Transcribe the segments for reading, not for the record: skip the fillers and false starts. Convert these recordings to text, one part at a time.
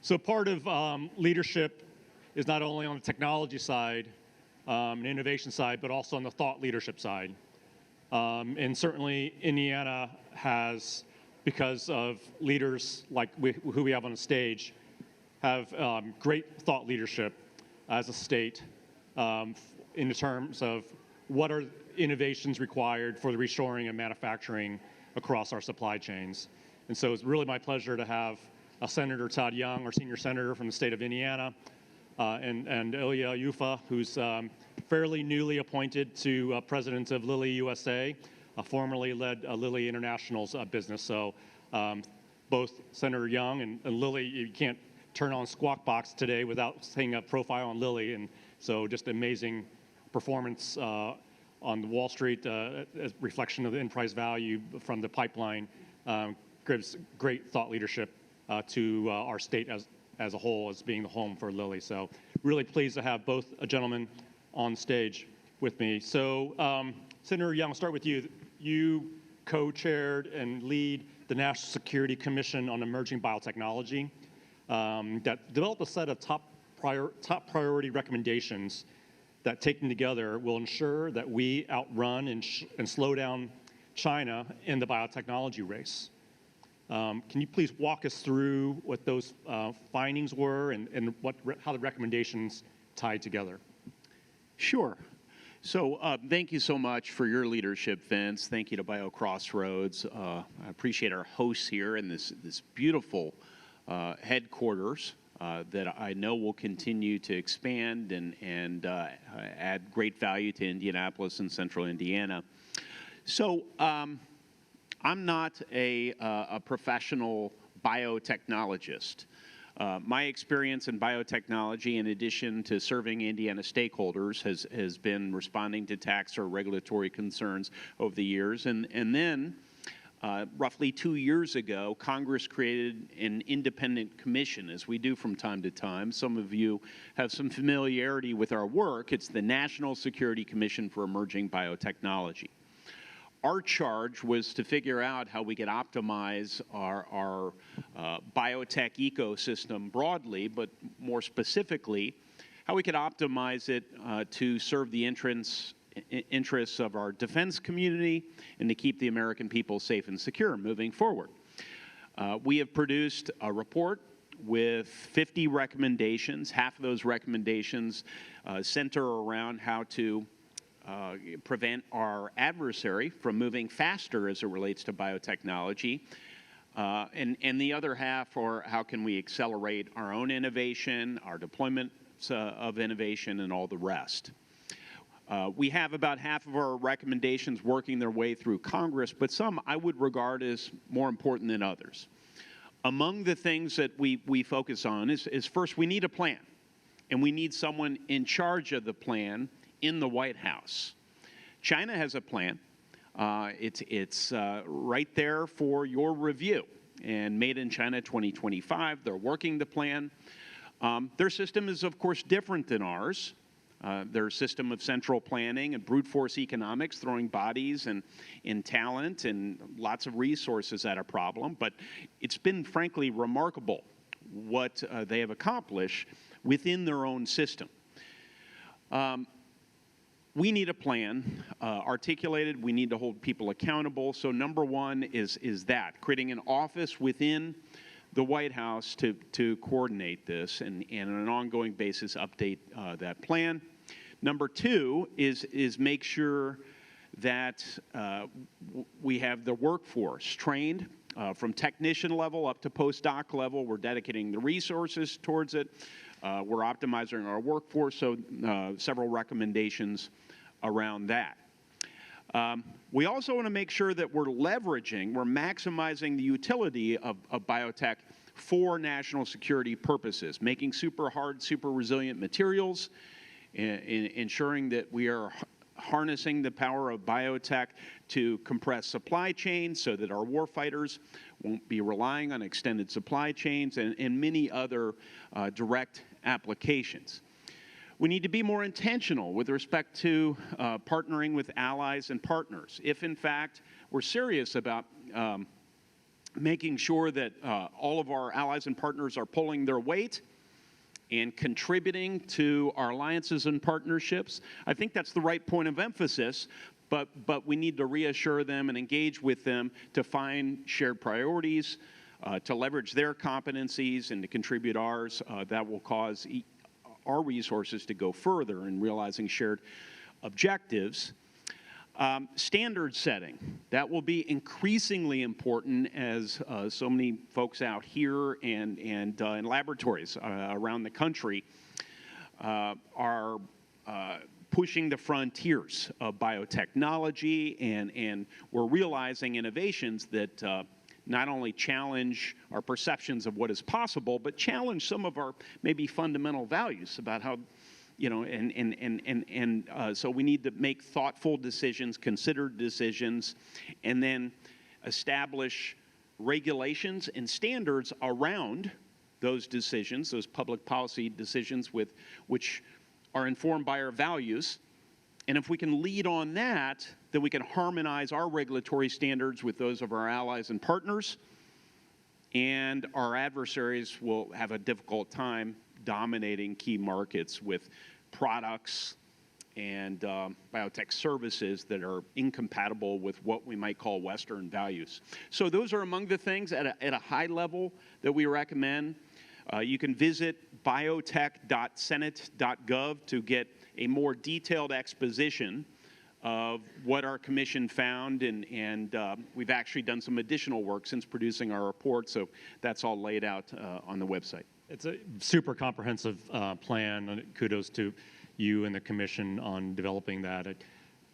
So part of leadership is not only on the technology side and innovation side, but also on the thought leadership side. And certainly Indiana has, because of leaders like who we have on the stage, have great thought leadership as a state in terms of what are innovations required for the reshoring and manufacturing across our supply chains. And so it's really my pleasure to have Senator Todd Young, our senior senator from the state of Indiana, and Ilya Yuffa, who's fairly newly appointed to president of Lilly USA, formerly led Lilly International's business. So both Senator Young and Lilly, you can't turn on Squawk Box today without seeing a profile on Lilly, and so just amazing performance on the Wall Street, as reflection of the enterprise value from the pipeline, gives great thought leadership to our state as a whole, as being the home for Lilly. So really pleased to have both gentlemen on stage with me. So Senator Young, I'll start with you. You co-chaired and lead the National Security Commission on Emerging Biotechnology that developed a set of top priority recommendations that, taken together, will ensure that we outrun and slow down China in the biotechnology race. Can you please walk us through what those findings were and how the recommendations tied together? Sure. So thank you so much for your leadership, Vince. Thank you to BioCrossroads. I appreciate our hosts here in this beautiful headquarters that I know will continue to expand and add great value to Indianapolis and Central Indiana. So I'm not a professional biotechnologist. My experience in biotechnology, in addition to serving Indiana stakeholders, has been responding to tax or regulatory concerns over the years. And then, roughly 2 years ago, Congress created an independent commission, as we do from time to time. Some of you have some familiarity with our work. It's the National Security Commission for Emerging Biotechnology. Our charge was to figure out how we could optimize our biotech ecosystem broadly, but more specifically, how we could optimize it to serve the interests of our defense community and to keep the American people safe and secure moving forward. We have produced a report with 50 recommendations. Half of those recommendations center around how to prevent our adversary from moving faster as it relates to biotechnology. And the other half are how can we accelerate our own innovation, our deployment of innovation, and all the rest. We have about half of our recommendations working their way through Congress, but some I would regard as more important than others. Among the things that we focus on is first, we need a plan, and we need someone in charge of the plan in the White House. China has a plan. It's right there for your review. And Made in China 2025, they're working the plan. Their system is, of course, different than ours. Their system of central planning and brute force economics, throwing bodies and talent and lots of resources at a problem. But it's been, frankly, remarkable what they have accomplished within their own system. We need a plan articulated. We need to hold people accountable. So number one is that, creating an office within the White House to coordinate this and on an ongoing basis update that plan. Number two is make sure that we have the workforce trained from technician level up to postdoc level. We're dedicating the resources towards it. We're optimizing our workforce, so several recommendations around that. We also want to make sure that we're maximizing the utility of biotech for national security purposes, making super hard, super resilient materials, ensuring that we are harnessing the power of biotech to compress supply chains so that our warfighters won't be relying on extended supply chains and many other direct applications. We need to be more intentional with respect to partnering with allies and partners. If, in fact, we're serious about making sure that all of our allies and partners are pulling their weight and contributing to our alliances and partnerships. I think that's the right point of emphasis, but we need to reassure them and engage with them to find shared priorities, to leverage their competencies and to contribute ours. That will cause our resources to go further in realizing shared objectives. Standard setting, that will be increasingly important as so many folks out here and in laboratories around the country are pushing the frontiers of biotechnology, and we're realizing innovations that not only challenge our perceptions of what is possible, but challenge some of our maybe fundamental values about how, you know, so we need to make thoughtful decisions, considered decisions, and then establish regulations and standards around those decisions, those public policy decisions which are informed by our values. And if we can lead on that, then we can harmonize our regulatory standards with those of our allies and partners, and our adversaries will have a difficult time dominating key markets with products and biotech services that are incompatible with what we might call Western values. So those are among the things at a high level that we recommend. You can visit biotech.senate.gov to get a more detailed exposition of what our commission found, and we've actually done some additional work since producing our report, so that's all laid out on the website. It's a super comprehensive plan, and kudos to you and the commission on developing that.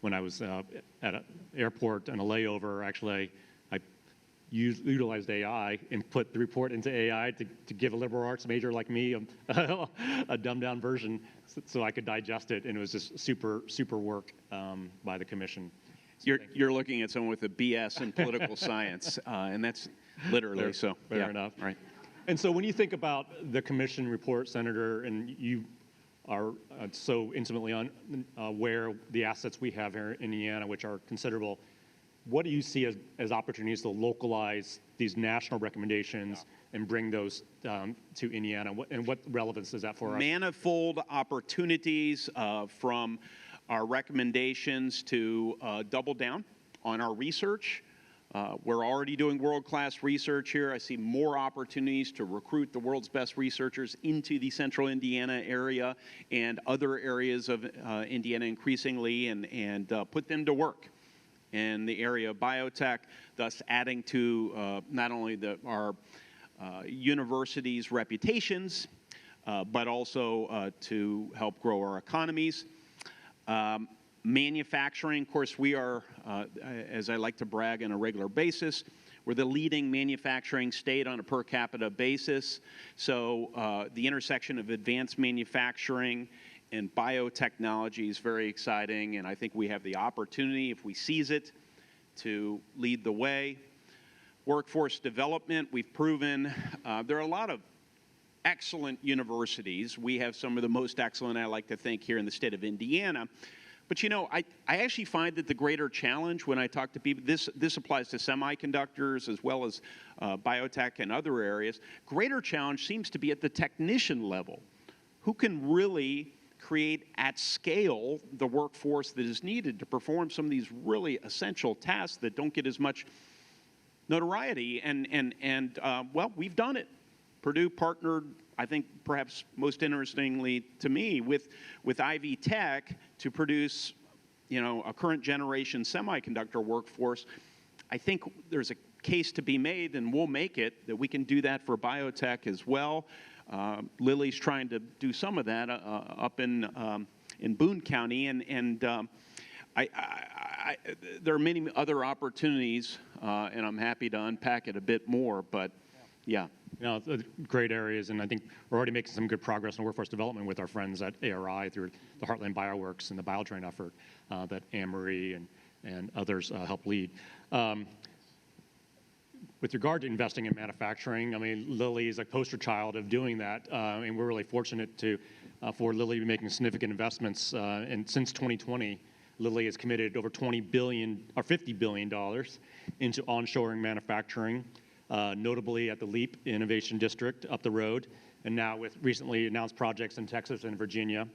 When I was at an airport on a layover, actually, I utilized AI and put the report into AI to give a liberal arts major like me a dumbed-down version so I could digest it, and it was just super work by the commission. So you're looking at someone with a BS in political science, and that's literally so. Fair enough. Right. And so when you think about the commission report, Senator, and you are so intimately aware of the assets we have here in Indiana, which are considerable, what do you see as opportunities to localize these national recommendations and bring those to Indiana? And what relevance is that for us? Manifold opportunities from our recommendations to double down on our research. We're already doing world-class research here. I see more opportunities to recruit the world's best researchers into the central Indiana area and other areas of Indiana increasingly, and put them to work in the area of biotech, thus adding to not only our universities' reputations, but also to help grow our economies. Manufacturing, of course, we are, as I like to brag on a regular basis, we're the leading manufacturing state on a per capita basis. So the intersection of advanced manufacturing and biotechnology is very exciting, and I think we have the opportunity, if we seize it, to lead the way. Workforce development, we've proven there are a lot of excellent universities. We have some of the most excellent, I like to think, here in the state of Indiana. But you know, I actually find that the greater challenge when I talk to people, this applies to semiconductors as well as biotech and other areas, greater challenge seems to be at the technician level. Who can really create at scale the workforce that is needed to perform some of these really essential tasks that don't get as much notoriety? Well, we've done it. Purdue partnered, I think perhaps most interestingly to me, with Ivy Tech to produce, you know, a current generation semiconductor workforce. I think there's a case to be made, and we'll make it, that we can do that for biotech as well. Lilly's trying to do some of that up in Boone County, and there are many other opportunities, and I'm happy to unpack it a bit more, but yeah. You know, great areas, and I think we're already making some good progress in workforce development with our friends at ARI through the Heartland Bioworks and the BioTrain effort that Anne-Marie and others help lead. With regard to investing in manufacturing, I mean, Lilly is a poster child of doing that, and we're really fortunate for Lilly to be making significant investments. And since 2020, Lilly has committed over $50 billion into onshoring manufacturing. notably at the LEAP Innovation District up the road, and now with recently announced projects in Texas and Virginia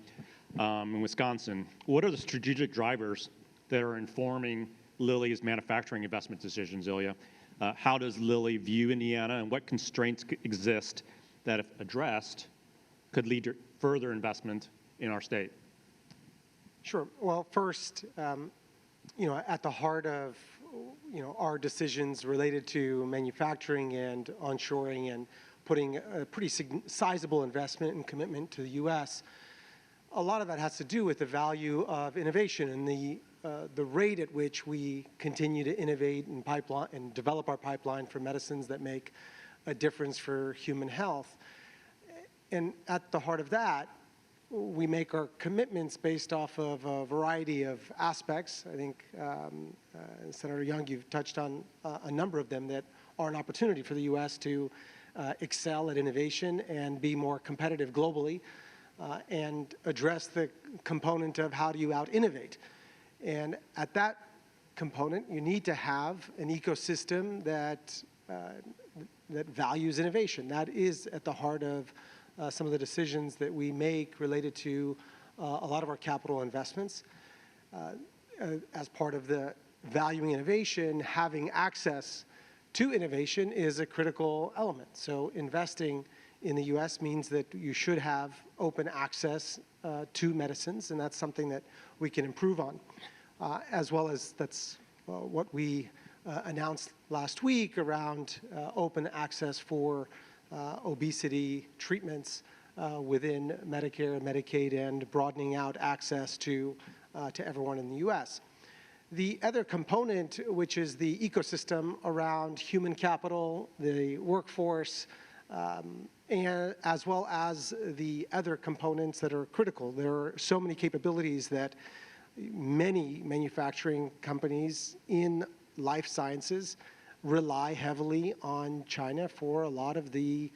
and Wisconsin. What are the strategic drivers that are informing Lilly's manufacturing investment decisions, Ilya? How does Lilly view Indiana, and what constraints exist that, if addressed, could lead to further investment in our state? Sure. Well, first, at the heart of our decisions related to manufacturing and onshoring and putting a pretty sizable investment and commitment to the U.S., a lot of that has to do with the value of innovation and the rate at which we continue to innovate and pipeline and develop our pipeline for medicines that make a difference for human health. And at the heart of that, we make our commitments based off of a variety of aspects. I think, Senator Young, you've touched on a number of them that are an opportunity for the U.S. to excel at innovation and be more competitive globally and address the component of how do you out-innovate. And at that component, you need to have an ecosystem that values innovation. That is at the heart of some of the decisions that we make related to a lot of our capital investments. As part of the valuing innovation, having access to innovation is a critical element. So investing in the U.S. means that you should have open access to medicines, and that's something that we can improve on. As well as that's what we announced last week around open access for obesity treatments within Medicare and Medicaid, and broadening out access to everyone in the U.S. The other component, which is the ecosystem around human capital, the workforce, and as well as the other components that are critical. There are so many capabilities that many manufacturing companies in life sciences rely heavily on China for a lot of the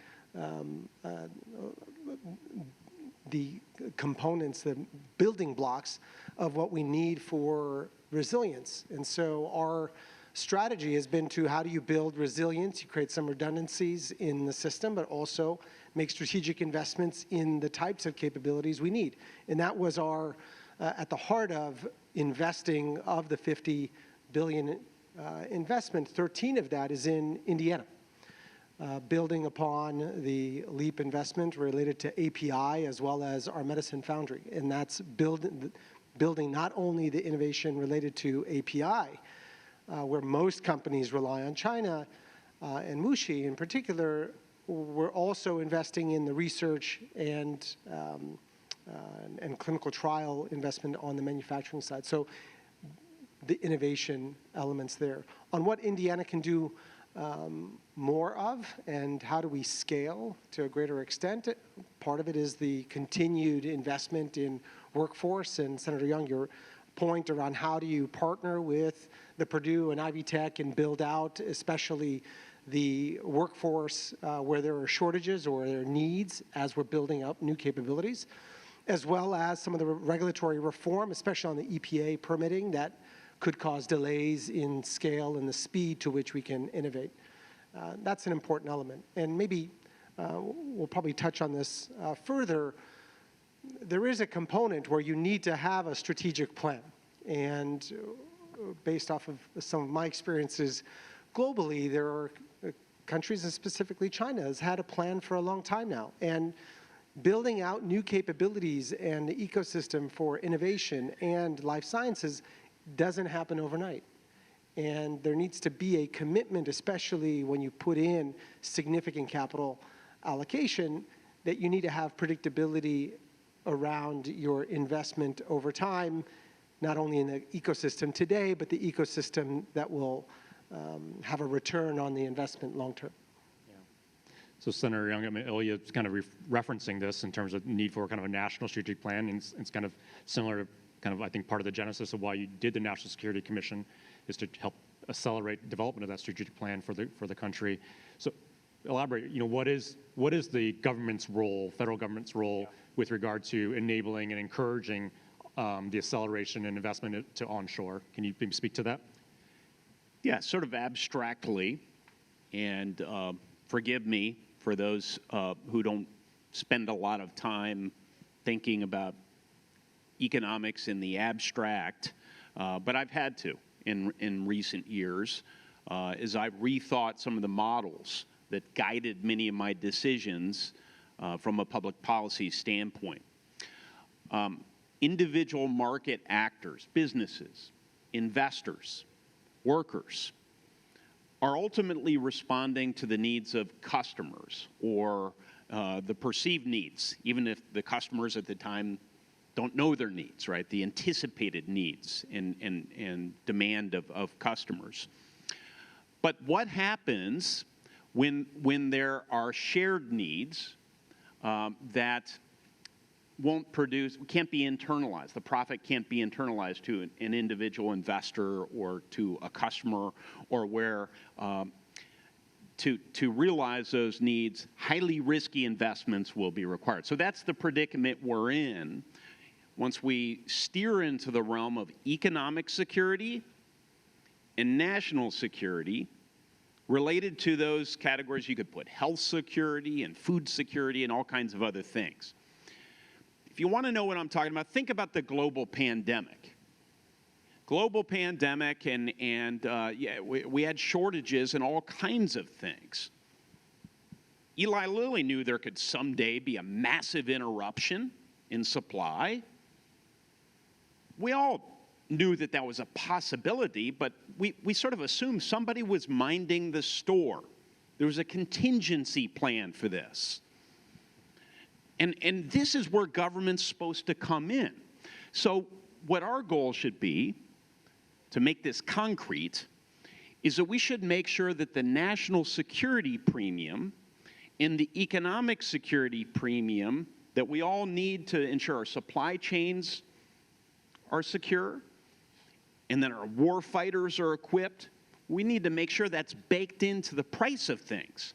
components, the building blocks of what we need for resilience. And so our strategy has been to how do you build resilience, you create some redundancies in the system, but also make strategic investments in the types of capabilities we need. And that was our, at the heart of investing of the $50 billion investment, 13 of that is in Indiana. Building upon the LEAP investment related to API as well as our medicine foundry. And that's building not only the innovation related to API, where most companies rely on China, and Wuxi in particular, we're also investing in the research and clinical trial investment on the manufacturing side. So the innovation elements there. On what Indiana can do more of and how do we scale to a greater extent, part of it is the continued investment in workforce. And Senator Young, your point around how do you partner with the Purdue and Ivy Tech and build out especially the workforce where there are shortages or there are needs as we're building up new capabilities, as well as some of the regulatory reform, especially on the EPA permitting that could cause delays in scale and the speed to which we can innovate. That's an important element. And maybe we'll probably touch on this further. There is a component where you need to have a strategic plan. And based off of some of my experiences globally, there are countries, and specifically China, has had a plan for a long time now. And building out new capabilities and the ecosystem for innovation and life sciences doesn't happen overnight. And there needs to be a commitment, especially when you put in significant capital allocation, that you need to have predictability around your investment over time, not only in the ecosystem today, but the ecosystem that will have a return on the investment long term. Yeah. So Senator Young, I mean, Ilya is kind of referencing this in terms of need for kind of a national strategic plan, and it's kind of similar to kind of, I think, part of the genesis of why you did the National Security Commission is to help accelerate development of that strategic plan for the country. So elaborate, what is the government's role, federal government's role, with regard to enabling and encouraging the acceleration and investment to onshore? Can you maybe speak to that? Yeah, sort of abstractly, And forgive me for those who don't spend a lot of time thinking about economics in the abstract, but I've had to in recent years as I've rethought some of the models that guided many of my decisions from a public policy standpoint. Individual market actors, businesses, investors, workers, are ultimately responding to the needs of customers or the perceived needs, even if the customers at the time don't know their needs, right? The anticipated needs and demand of customers. But what happens when there are shared needs that won't produce, can't be internalized? The profit can't be internalized to an individual investor or to a customer, or where to realize those needs, highly risky investments will be required. So that's the predicament we're in once we steer into the realm of economic security and national security related to those categories. You could put health security and food security and all kinds of other things. If you want to know what I'm talking about, think about the global pandemic. Global pandemic, and yeah, we had shortages in all kinds of things. Eli Lilly knew there could someday be a massive interruption in supply. We all knew that that was a possibility, but we sort of assumed somebody was minding the store. There was a contingency plan for this. And this is where government's supposed to come in. So what our goal should be, to make this concrete, is that we should make sure that the national security premium and the economic security premium that we all need to ensure our supply chains are secure and that our war fighters are equipped, we need to make sure that's baked into the price of things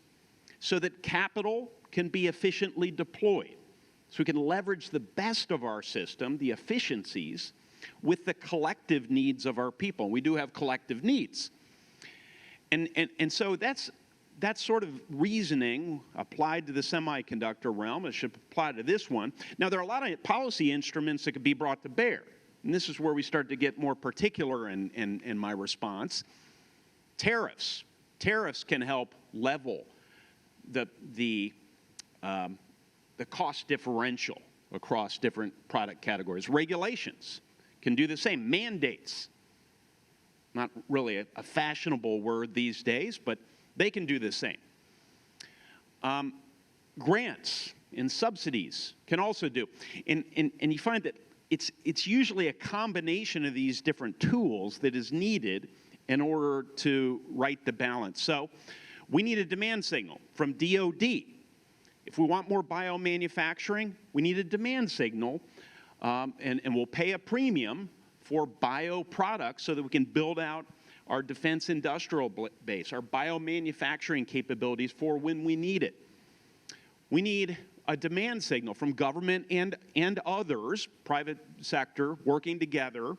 so that capital can be efficiently deployed. So we can leverage the best of our system, the efficiencies, with the collective needs of our people. We do have collective needs. And so that's sort of reasoning applied to the semiconductor realm. It should apply to this one. Now, there are a lot of policy instruments that could be brought to bear. And this is where we start to get more particular in my response. Tariffs. Tariffs can help level the cost differential across different product categories. Regulations can do the same. Mandates, not really a fashionable word these days, but they can do the same. Grants and subsidies can also do. And you find that it's usually a combination of these different tools that is needed in order to right the balance. So we need a demand signal from DOD. If we want more biomanufacturing, we need a demand signal, and we'll pay a premium for bio products so that we can build out our defense industrial base, our biomanufacturing capabilities for when we need it. We need a demand signal from government and others, private sector, working together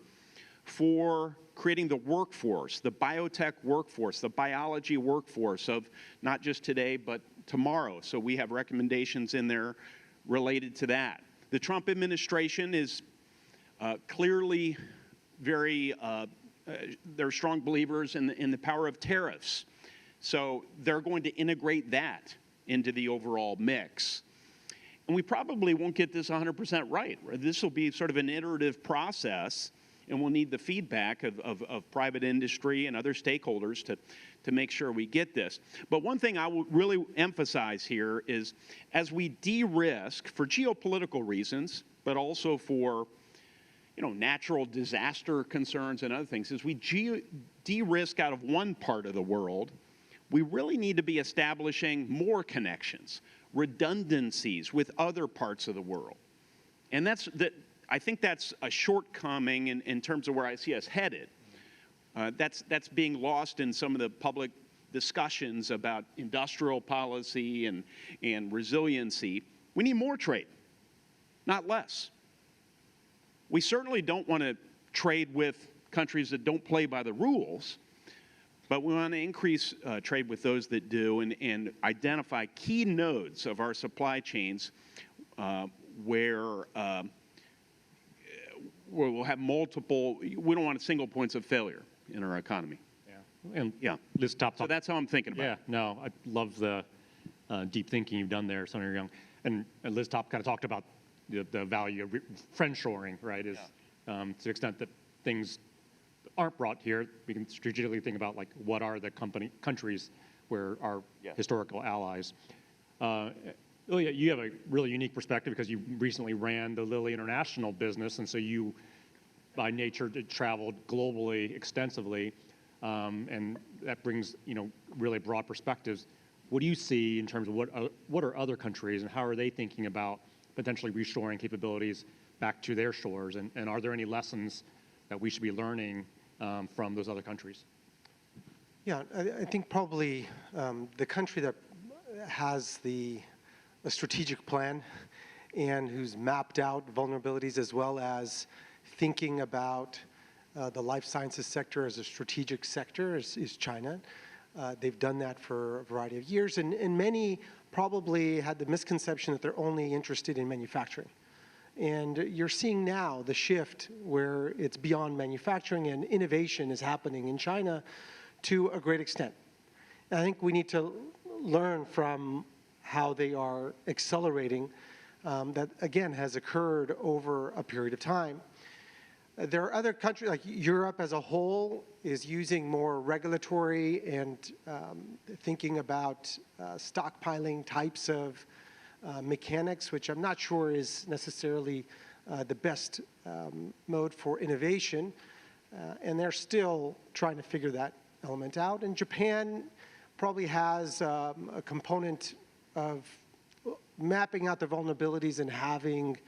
for creating the workforce, the biotech workforce, the biology workforce of not just today, but tomorrow. So we have recommendations in there related to that. The Trump administration is clearly very, they're strong believers in the power of tariffs. So they're going to integrate that into the overall mix. And we probably won't get this 100% right. This will be sort of an iterative process, and we'll need the feedback of private industry and other stakeholders to make sure we get this. But one thing I will really emphasize here is, as we de-risk for geopolitical reasons, but also for natural disaster concerns and other things, as we de-risk out of one part of the world, we really need to be establishing more connections, redundancies with other parts of the world. And I think that's a shortcoming in terms of where I see us headed. That's being lost in some of the public discussions about industrial policy and resiliency. We need more trade, not less. We certainly don't want to trade with countries that don't play by the rules, But we want to increase trade with those that do and identify key nodes of our supply chains where we'll have multiple, we don't want single points of failure in our economy. Yeah. And Yeah. Liz Top. So that's how I'm thinking about Yeah, it. no, I love the deep thinking you've done there, Senator Young. And Liz Top kind of talked about the value of friendshoring, right? Is to the extent that things aren't brought here, we can strategically think about like what are the countries where our historical allies. Ilya, you have a really unique perspective because you recently ran the Lilly International business, and so you, by nature, traveled globally extensively, and that brings really broad perspectives. What do you see in terms of what are other countries and how are they thinking about potentially reshoring capabilities back to their shores, and are there any lessons that we should be learning from those other countries? Yeah, I think probably the country that has a strategic plan and who's mapped out vulnerabilities as well as thinking about the life sciences sector as a strategic sector is China. They've done that for a variety of years, and many probably had the misconception that they're only interested in manufacturing. And you're seeing now the shift where it's beyond manufacturing and innovation is happening in China to a great extent. And I think we need to learn from how they are accelerating that, again, has occurred over a period of time. There are other countries, like Europe as a whole, is using more regulatory and thinking about stockpiling types of mechanics, which I'm not sure is necessarily the best mode for innovation. And they're still trying to figure that element out. And Japan probably has a component of mapping out the vulnerabilities and having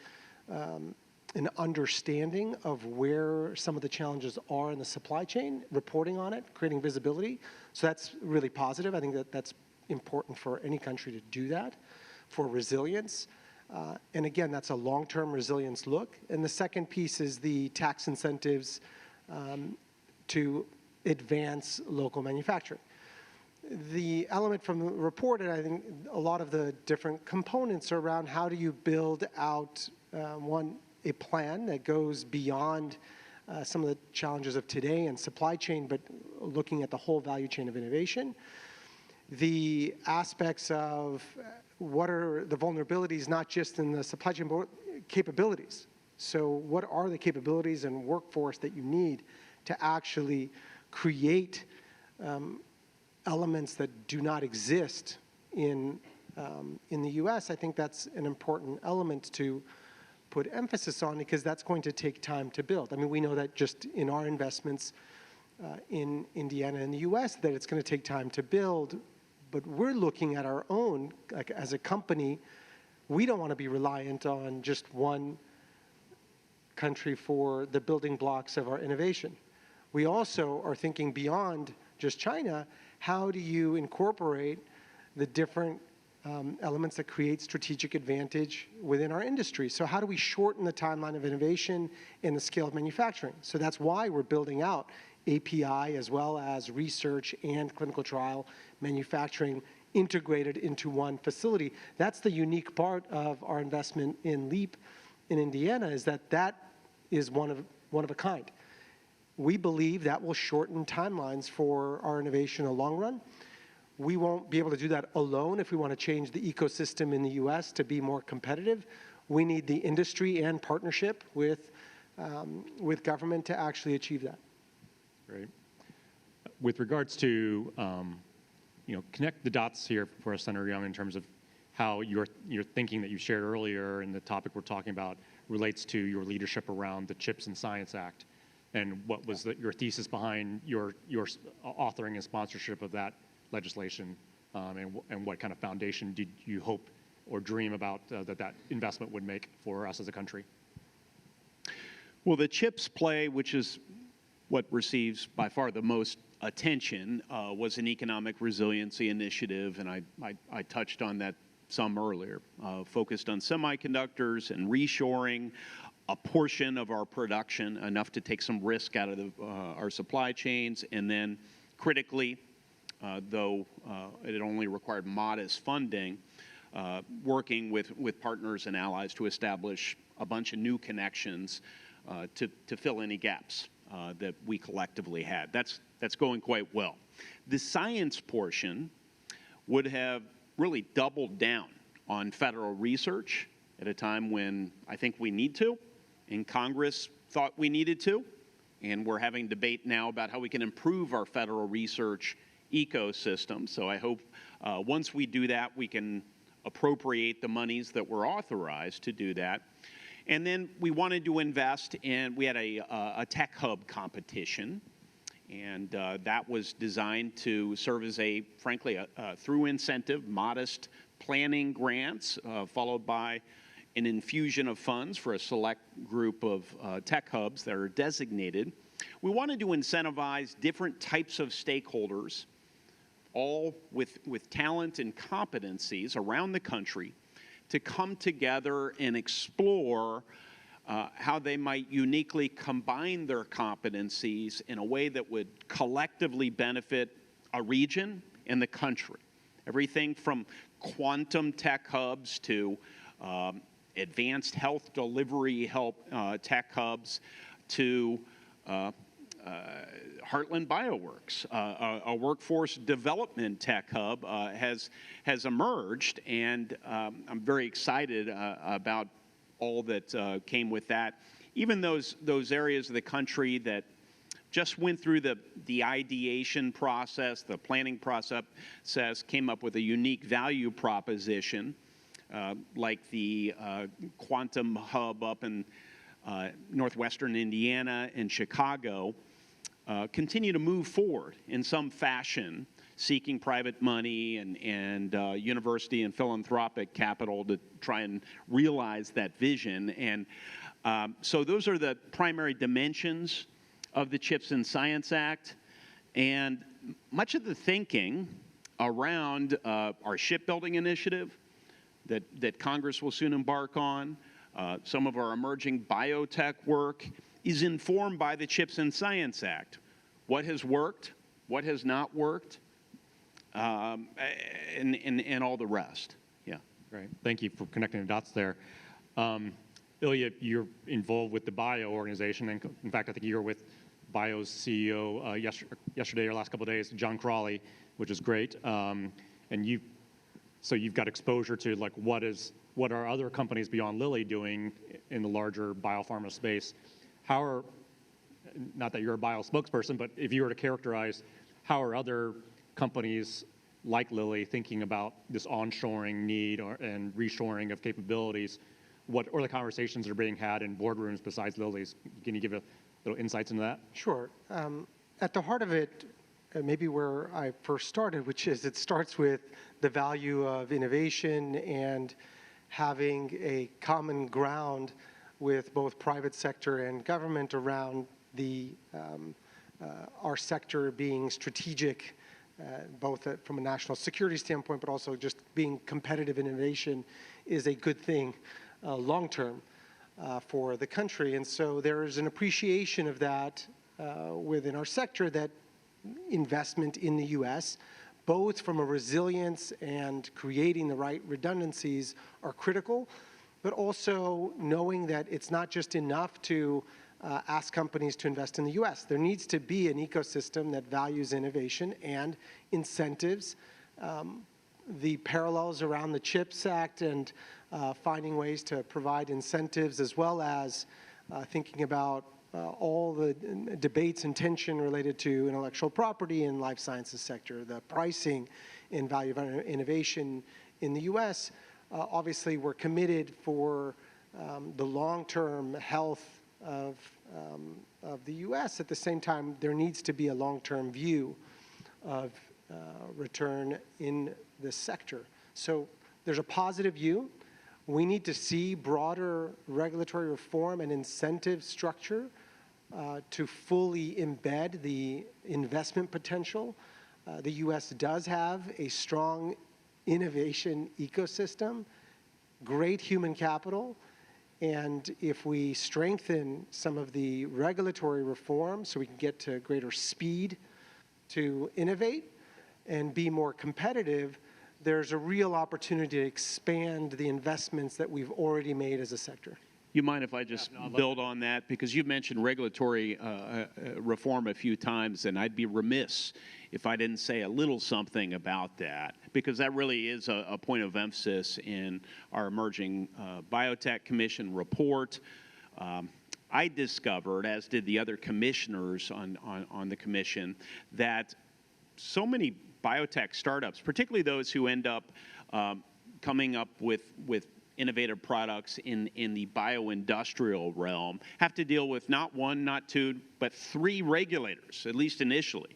an understanding of where some of the challenges are in the supply chain, reporting on it, creating visibility. So that's really positive. I think that's important for any country to do that for resilience. And again, that's a long-term resilience look. And the second piece is the tax incentives to advance local manufacturing. The element from the report, and I think a lot of the different components are around how do you build out a plan that goes beyond some of the challenges of today and supply chain, but looking at the whole value chain of innovation. The aspects of what are the vulnerabilities, not just in the supply chain, but capabilities. So what are the capabilities and workforce that you need to actually create elements that do not exist in the U.S.? I think that's an important element to put emphasis on because that's going to take time to build. I mean, we know that just in our investments in Indiana and the U.S. that it's going to take time to build, but we're looking at our own, like as a company, we don't want to be reliant on just one country for the building blocks of our innovation. We also are thinking beyond just China. How do you incorporate the different elements that create strategic advantage within our industry? So how do we shorten the timeline of innovation and the scale of manufacturing? So that's why we're building out API as well as research and clinical trial manufacturing integrated into one facility. That's the unique part of our investment in LEAP in Indiana, is that is one of a kind. We believe that will shorten timelines for our innovation in the long run. We won't be able to do that alone if we want to change the ecosystem in the U.S. to be more competitive. We need the industry and partnership with government to actually achieve that. Great. With regards to, connect the dots here for us, Senator Young, in terms of how your thinking that you shared earlier and the topic we're talking about relates to your leadership around the CHIPS and Science Act, and what was your thesis behind your authoring and sponsorship of that legislation, and what kind of foundation did you hope or dream about that investment would make for us as a country? Well, the CHIPS play, which is what receives by far the most attention, was an economic resiliency initiative, and I touched on that some earlier, focused on semiconductors and reshoring a portion of our production, enough to take some risk out of our supply chains, and then critically, though it only required modest funding, working with partners and allies to establish a bunch of new connections to fill any gaps that we collectively had. That's going quite well. The science portion would have really doubled down on federal research at a time when I think we need to, and Congress thought we needed to, and we're having debate now about how we can improve our federal research ecosystem. So I hope once we do that, we can appropriate the monies that were authorized to do that. And then we wanted to invest in, we had a tech hub competition, and that was designed to serve as frankly, through incentive, modest planning grants, followed by an infusion of funds for a select group of tech hubs that are designated. We wanted to incentivize different types of stakeholders, all with talent and competencies around the country, to come together and explore how they might uniquely combine their competencies in a way that would collectively benefit a region and the country. Everything from quantum tech hubs to advanced health delivery tech hubs to Heartland Bioworks, a workforce development tech hub has emerged, and I'm very excited about all that came with that. Even those areas of the country that just went through the ideation process, the planning process, came up with a unique value proposition, like the quantum hub up in northwestern Indiana and Chicago, continue to move forward in some fashion, seeking private money and university and philanthropic capital to try and realize that vision. And so those are the primary dimensions of the CHIPS and Science Act. And much of the thinking around our shipbuilding initiative that Congress will soon embark on, some of our emerging biotech work, is informed by the CHIPS and Science Act. What has worked, what has not worked, and all the rest. Yeah. Great. Thank you for connecting the dots there. Ilya, you're involved with the Bio organization, and in fact, I think you were with Bio's CEO yesterday or last couple of days, John Crawley, which is great. And you've got exposure to like what are other companies beyond Lilly doing in the larger biopharma space? How are, not that you're a bio spokesperson, but if you were to characterize, how are other companies like Lilly thinking about this onshoring need and reshoring of capabilities? What are the conversations that are being had in boardrooms besides Lilly's? Can you give a little insights into that? Sure. At the heart of it, maybe where I first started, which is it starts with the value of innovation and having a common ground with both private sector and government around our sector being strategic, both from a national security standpoint, but also just being competitive in innovation is a good thing long-term for the country. And so there is an appreciation of that within our sector, that investment in the U.S., both from a resilience and creating the right redundancies, are critical, but also knowing that it's not just enough to ask companies to invest in the U.S. There needs to be an ecosystem that values innovation and incentives. The parallels around the CHIPS Act and finding ways to provide incentives, as well as thinking about all the debates and tension related to intellectual property in life sciences sector, the pricing and value of innovation in the U.S. Obviously, we're committed for the long-term health of the U.S. At the same time, there needs to be a long-term view of return in this sector. So there's a positive view. We need to see broader regulatory reform and incentive structure to fully embed the investment potential. The U.S. does have a strong innovation ecosystem, great human capital, and if we strengthen some of the regulatory reform so we can get to greater speed to innovate and be more competitive, there's a real opportunity to expand the investments that we've already made as a sector. You mind if I just build on that? Because you've mentioned regulatory reform a few times, and I'd be remiss if I didn't say a little something about that, because that really is a point of emphasis in our emerging Biotech Commission report. I discovered, as did the other commissioners on the commission, that so many biotech startups, particularly those who end up coming up with innovative products in the bioindustrial realm, have to deal with not one, not two, but 3 regulators, at least initially.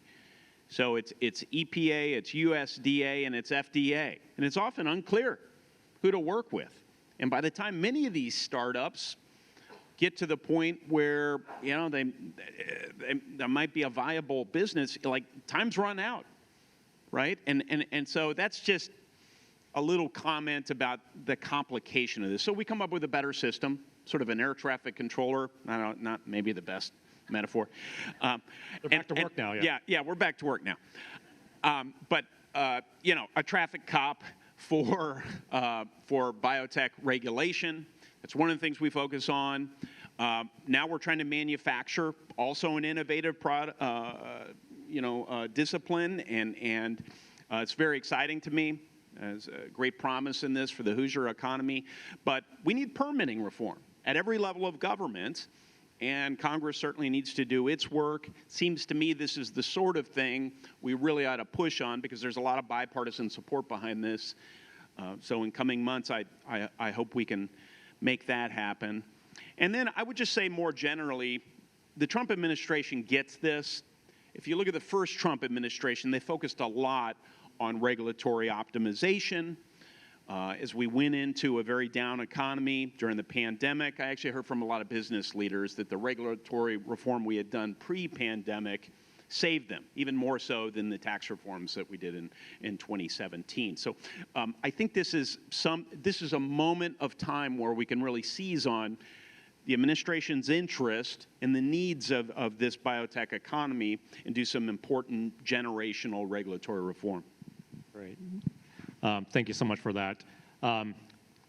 So it's EPA, it's USDA, and it's FDA. And it's often unclear who to work with. And by the time many of these startups get to the point where, you know, they might be a viable business, like, time's run out, right? And so that's just a little comment about the complication of this. So we come up with a better system, sort of an air traffic controller. I don't know, not maybe the best metaphor. They're back to work now, yeah. Yeah, we're back to work now. But you know, a traffic cop for biotech regulation. That's one of the things we focus on. Now we're trying to manufacture also an innovative discipline, and it's very exciting to me. There's a great promise in this for the Hoosier economy. But we need permitting reform at every level of government, and Congress certainly needs to do its work. Seems to me this is the sort of thing we really ought to push on, because there's a lot of bipartisan support behind this. So in coming months, I hope we can make that happen. And then I would just say more generally, the Trump administration gets this. If you look at the first Trump administration, they focused a lot on regulatory optimization. As we went into a very down economy during the pandemic, I actually heard from a lot of business leaders that the regulatory reform we had done pre-pandemic saved them, even more so than the tax reforms that we did in 2017. So I think this is a moment of time where we can really seize on the administration's interest in the needs of this biotech economy and do some important generational regulatory reform. Great. Thank you so much for that.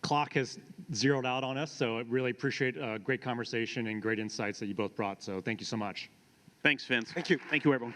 Clock has zeroed out on us, so I really appreciate a great conversation and great insights that you both brought. So thank you so much. Thanks, Vince. Thank you. Thank you, everyone.